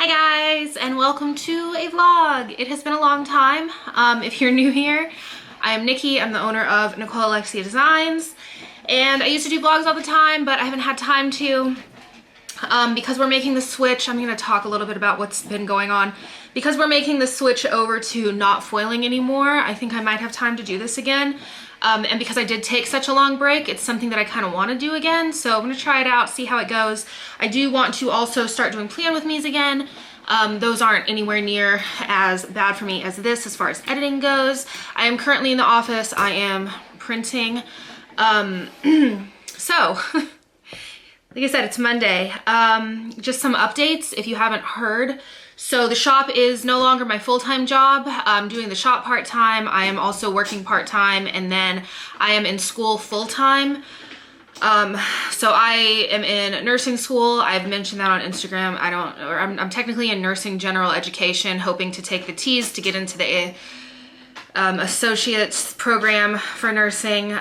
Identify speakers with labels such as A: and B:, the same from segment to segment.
A: Hi guys, and welcome to a vlog. It has been a long time. If you're new here, I am Nikki. I'm the owner of NicoleAlexiaDesigns, and I used to do vlogs all the time, but I haven't had time to because we're making the switch. I'm gonna talk a little bit about what's been going on. Because we're making the switch over to not foiling anymore, I think I might have time to do this again. And because I did take such a long break, it's something that I kind of want to do again. So I'm going to try it out, see how it goes. I do want to also start doing plan with me's again. Those aren't anywhere near as bad for me as this as far as editing goes. I am currently in the office. I am printing. So, like I said, it's Monday. Just some updates if you haven't heard. So the shop is no longer my full-time job. I'm doing the shop part-time. I am also working part-time, and then I am in school full-time. So I am in nursing school. I've mentioned that on Instagram. I'm technically in nursing general education, hoping to take the T's to get into the associate's program for nursing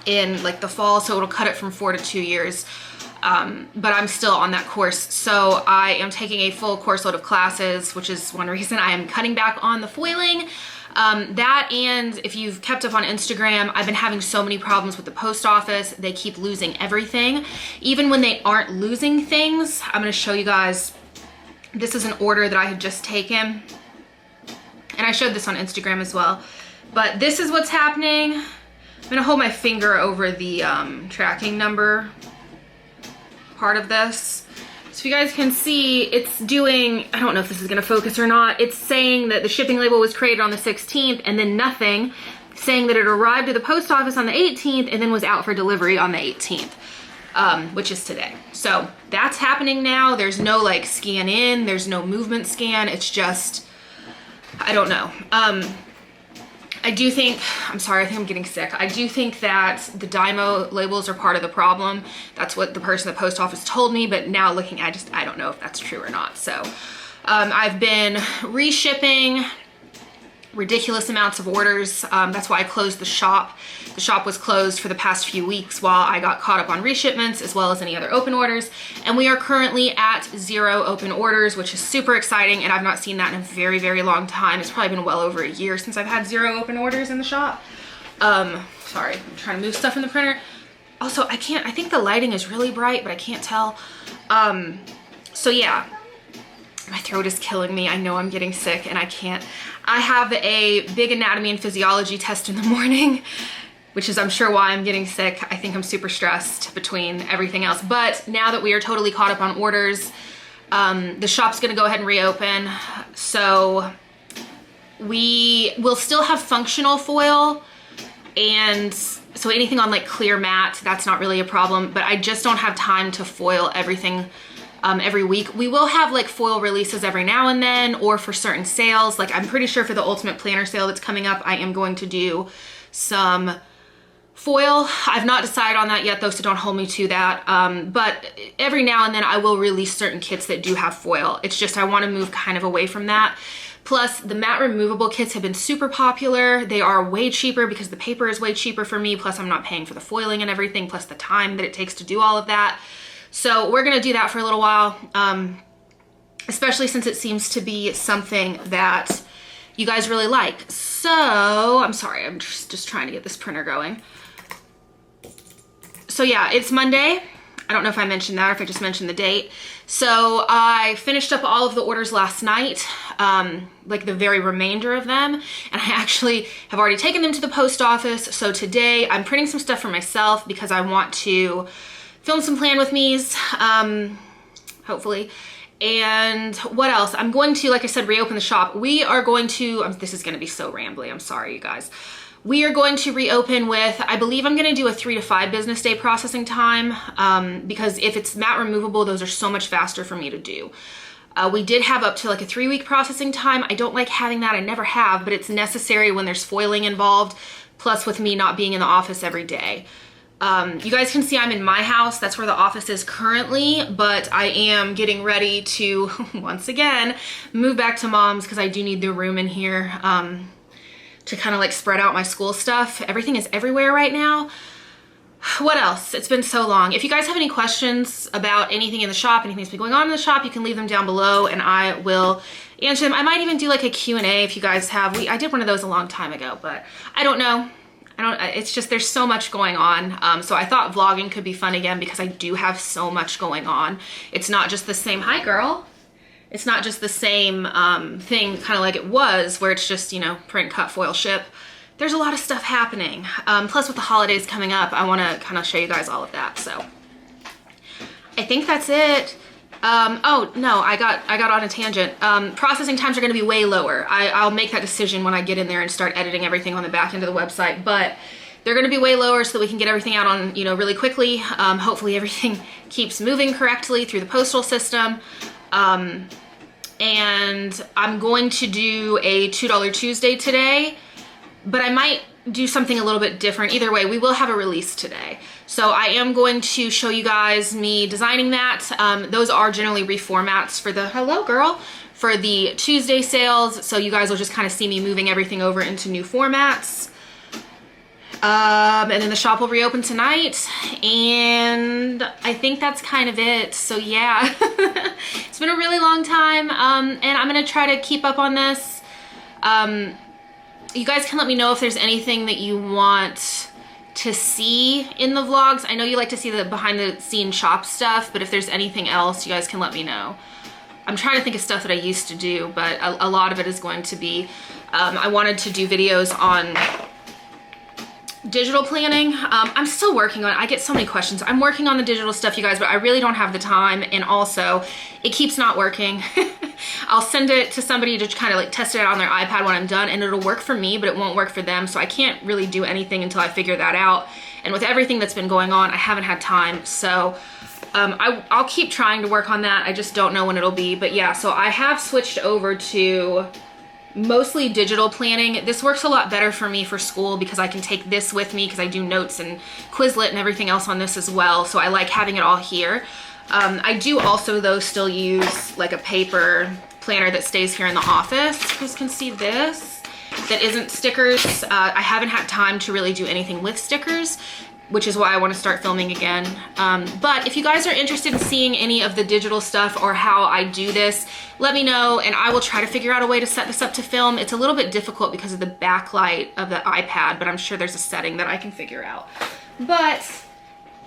A: in like the fall. So it'll cut it from 4 to 2 years. But I'm still on that course. So I am taking a full course load of classes, which is one reason I am cutting back on the foiling. That, and if you've kept up on Instagram, I've been having so many problems with the post office. They keep losing everything. Even when they aren't losing things, I'm going to show you guys. This is an order that I had just taken. And I showed this on Instagram as well. But this is what's happening. I'm going to hold my finger over the tracking number part of this. So you guys can see it's doing, I don't know if this is going to focus or not, it's saying that the shipping label was created on the 16th and then nothing, saying that it arrived at the post office on the 18th and then was out for delivery on the 18th, which is today. So that's happening now. There's no like scan in, there's no movement scan. It's just, I don't know. I do think, I'm sorry, I think I'm getting sick. I do think that the Dymo labels are part of the problem. That's what the person at the post office told me, but now looking at I don't know if that's true or not. So I've been reshipping ridiculous amounts of orders. That's why I closed the shop. The shop was closed for the past few weeks while I got caught up on reshipments as well as any other open orders. And we are currently at 0 open orders, which is super exciting. And I've not seen that in a very, very long time. It's probably been well over a year since I've had 0 open orders in the shop. Sorry, I'm trying to move stuff in the printer. Also, I think the lighting is really bright, but I can't tell. So yeah, my throat is killing me. I know I'm getting sick and I can't. I have a big anatomy and physiology test in the morning, which is I'm sure why I'm getting sick. I think I'm super stressed between everything else. But now that we are totally caught up on orders, the shop's gonna go ahead and reopen. So we will still have functional foil, and so anything on like clear matte, that's not really a problem, but I just don't have time to foil everything every week. We will have like foil releases every now and then, or for certain sales. Like I'm pretty sure for the Ultimate Planner sale that's coming up, I am going to do some foil. I've not decided on that yet though, so don't hold me to that. But every now and then I will release certain kits that do have foil. It's just I want to move kind of away from that. Plus the matte removable kits have been super popular. They are way cheaper because the paper is way cheaper for me. Plus I'm not paying for the foiling and everything, plus the time that it takes to do all of that. So we're gonna do that for a little while, especially since it seems to be something that you guys really like. So, I'm sorry, I'm just trying to get this printer going. So yeah, it's Monday. I don't know if I mentioned that or if I just mentioned the date. So I finished up all of the orders last night, like the very remainder of them. And I actually have already taken them to the post office. So today I'm printing some stuff for myself because I want to film some plan with me's, hopefully. And what else? I'm going to, like I said, reopen the shop. We are going to, this is gonna be so rambly, I'm sorry you guys. We are going to reopen with, I believe I'm gonna do a 3 to 5 business day processing time, because if it's matte removable, those are so much faster for me to do. We did have up to like a 3-week processing time. I don't like having that, I never have, but it's necessary when there's foiling involved, plus with me not being in the office every day. You guys can see I'm in my house. That's where the office is currently, but I am getting ready to, once again, move back to mom's because I do need the room in here to kind of like spread out my school stuff. Everything is everywhere right now. What else? It's been so long. If you guys have any questions about anything in the shop, anything that's been going on in the shop, you can leave them down below and I will answer them. I might even do like a Q&A if you guys have. I did one of those a long time ago, but I don't know. It's just, there's so much going on. So I thought vlogging could be fun again because I do have so much going on. It's not just the same, hi girl. It's not just the same thing kind of like it was where it's just, you know, print, cut, foil, ship. There's a lot of stuff happening. Plus with the holidays coming up, I want to kind of show you guys all of that. So I think that's it. Oh no, I got on a tangent. Processing times are going to be way lower. I'll make that decision when I get in there and start editing everything on the back end of the website, but they're going to be way lower so that we can get everything out on, you know, really quickly. Hopefully everything keeps moving correctly through the postal system. And I'm going to do a $2 Tuesday today, but I might do something a little bit different. Either way, we will have a release today. So I am going to show you guys me designing that. Those are generally reformats for the, hello girl, for the Tuesday sales. So you guys will just kind of see me moving everything over into new formats. And then the shop will reopen tonight, and I think that's kind of it. So yeah, it's been a really long time, and I'm gonna try to keep up on this. You guys can let me know if there's anything that you want to see in the vlogs. I know you like to see the behind the scenes shop stuff, but if there's anything else, you guys can let me know. I'm trying to think of stuff that I used to do, but a lot of it is going to be, I wanted to do videos on digital planning. I'm still working on it. I get so many questions. I'm working on the digital stuff, you guys, but I really don't have the time. And also it keeps not working. I'll send it to somebody to kind of like test it out on their iPad when I'm done, and it'll work for me, but it won't work for them. So I can't really do anything until I figure that out. And with everything that's been going on, I haven't had time. So I'll keep trying to work on that. I just don't know when it'll be. But yeah, so I have switched over to mostly digital planning. This works a lot better for me for school because I can take this with me because I do notes and Quizlet and everything else on this as well. So I like having it all here. I do also though still use like a paper planner that stays here in the office. You guys can see this, that isn't stickers. I haven't had time to really do anything with stickers, which is why I want to start filming again. But if you guys are interested in seeing any of the digital stuff or how I do this, let me know and I will try to figure out a way to set this up to film. It's a little bit difficult because of the backlight of the iPad, but I'm sure there's a setting that I can figure out. But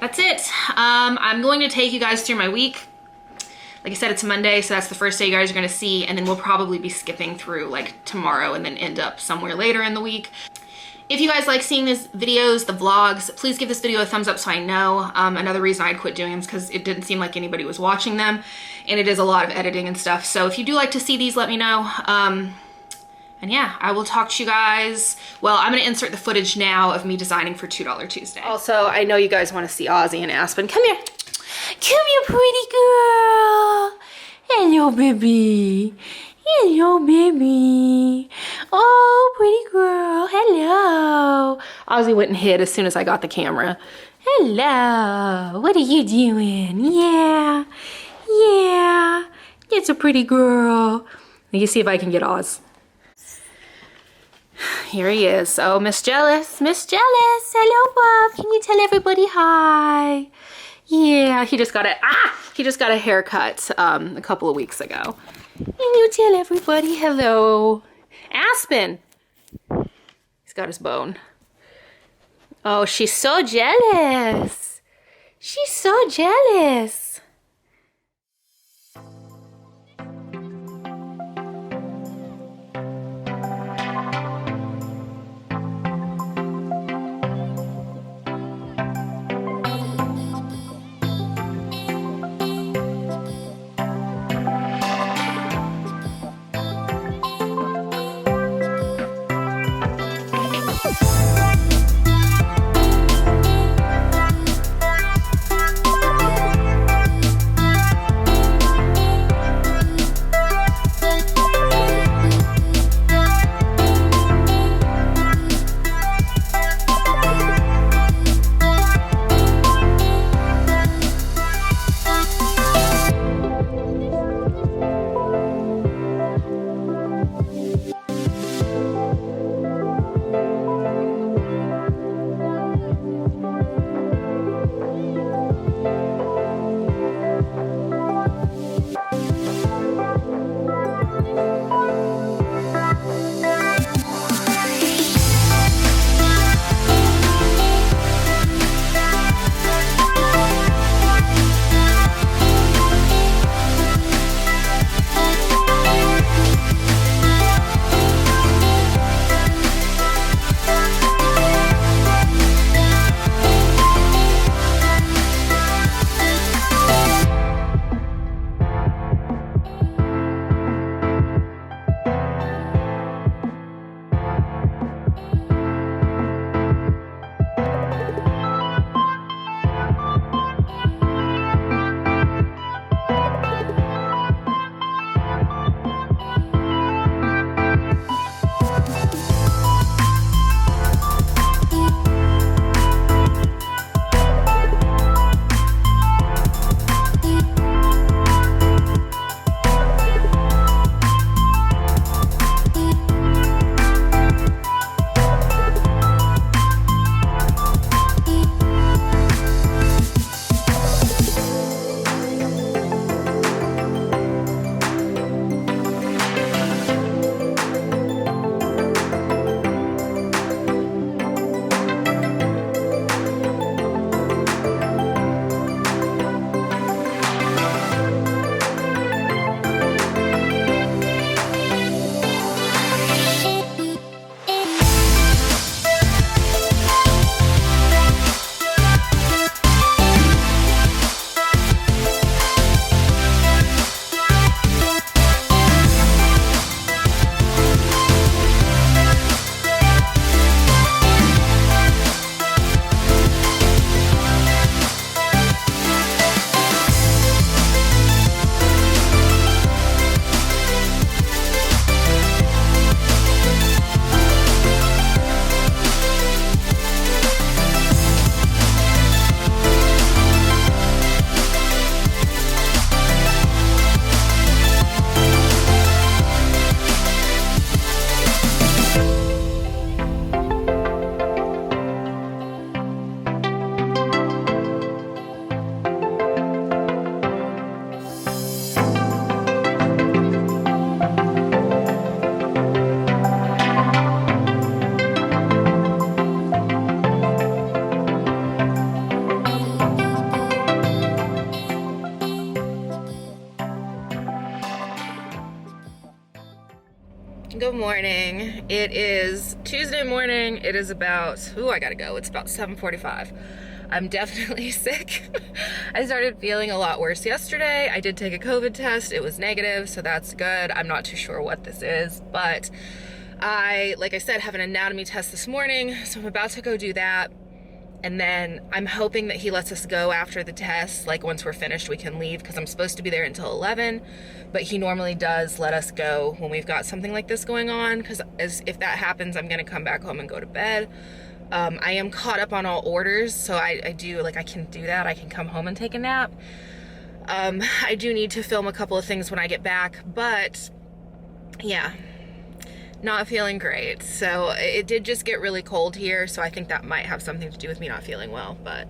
A: that's it. I'm going to take you guys through my week. Like I said, it's Monday, so that's the first day you guys are gonna see, and then we'll probably be skipping through like tomorrow and then end up somewhere later in the week. If you guys like seeing these videos, the vlogs, please give this video a thumbs up so I know. Another reason I'd quit doing them is because it didn't seem like anybody was watching them, and it is a lot of editing and stuff. So if you do like to see these, let me know. And yeah, I will talk to you guys. Well, I'm gonna insert the footage now of me designing for $2 Tuesday. Also, I know you guys wanna see Ozzy and Aspen. Come here. Come here, pretty girl. Hello, baby. Hello, baby. Oh, pretty girl. Hello. Ozzy went and hid as soon as I got the camera. Hello. What are you doing? Yeah. Yeah. It's a pretty girl. Let me see if I can get Oz. Here he is. Oh, Miss Jealous. Miss Jealous. Hello, Bob. Can you tell everybody hi? Yeah, he just got a haircut a couple of weeks ago. And you tell everybody hello. Aspen. He's got his bone. Oh, she's so jealous. She's so jealous. Good morning. It is Tuesday morning. It is about, I gotta go. It's about 7:45. I'm definitely sick. I started feeling a lot worse yesterday. I did take a COVID test. It was negative, so that's good. I'm not too sure what this is, but like I said, have an anatomy test this morning, so I'm about to go do that. And then I'm hoping that he lets us go after the test. Like once we're finished, we can leave because I'm supposed to be there until 11. But he normally does let us go when we've got something like this going on, because if that happens, I'm gonna come back home and go to bed. I am caught up on all orders, so I can do that. I can come home and take a nap. I do need to film a couple of things when I get back, but yeah, not feeling great. So it did just get really cold here, so I think that might have something to do with me not feeling well. But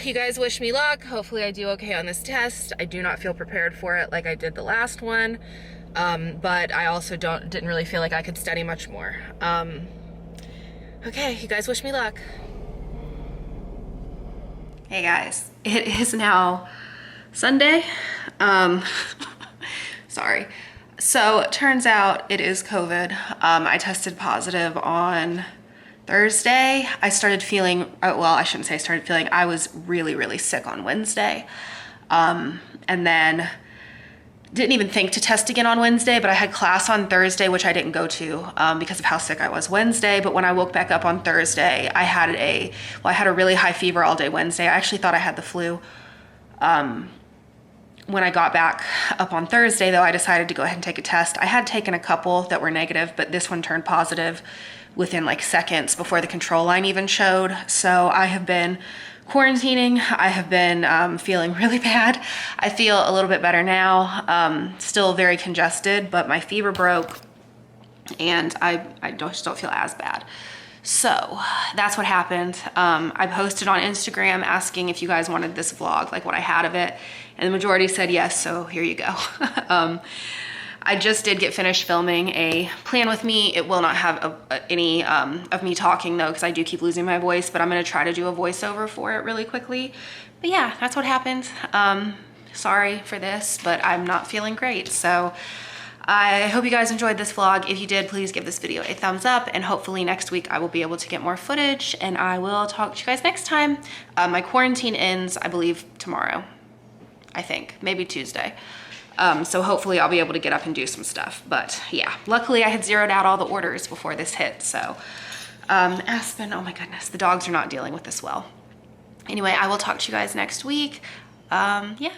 A: you guys wish me luck. Hopefully I do okay on this test. I do not feel prepared for it like I did the last one, but I also didn't really feel like I could study much more. Okay, you guys wish me luck. Hey guys, it is now Sunday. Sorry. So it turns out it is COVID. I tested positive on Thursday. I started feeling, well, I shouldn't say I started feeling, I was really, really sick on Wednesday. And then didn't even think to test again on Wednesday, but I had class on Thursday, which I didn't go to because of how sick I was Wednesday. But when I woke back up on Thursday, I had a really high fever all day Wednesday. I actually thought I had the flu. When I got back up on Thursday, though, I decided to go ahead and take a test. I had taken a couple that were negative, but this one turned positive within like seconds before the control line even showed. So I have been quarantining. I have been feeling really bad. I feel a little bit better now. Still very congested, but my fever broke and I just don't feel as bad. So that's what happened. I posted on Instagram asking if you guys wanted this vlog, like what I had of it, and the majority said yes, so here you go. I just did get finished filming a plan with me. It will not have any of me talking though, because I do keep losing my voice, but I'm gonna try to do a voiceover for it really quickly. But yeah, that's what happened. Sorry for this, but I'm not feeling great. So I hope you guys enjoyed this vlog. If you did, please give this video a thumbs up, and hopefully next week I will be able to get more footage, and I will talk to you guys next time. My quarantine ends, I believe, tomorrow. I think, maybe Tuesday. So hopefully I'll be able to get up and do some stuff. But yeah, luckily I had zeroed out all the orders before this hit. So Aspen, oh my goodness, the dogs are not dealing with this well. Anyway, I will talk to you guys next week. Yeah.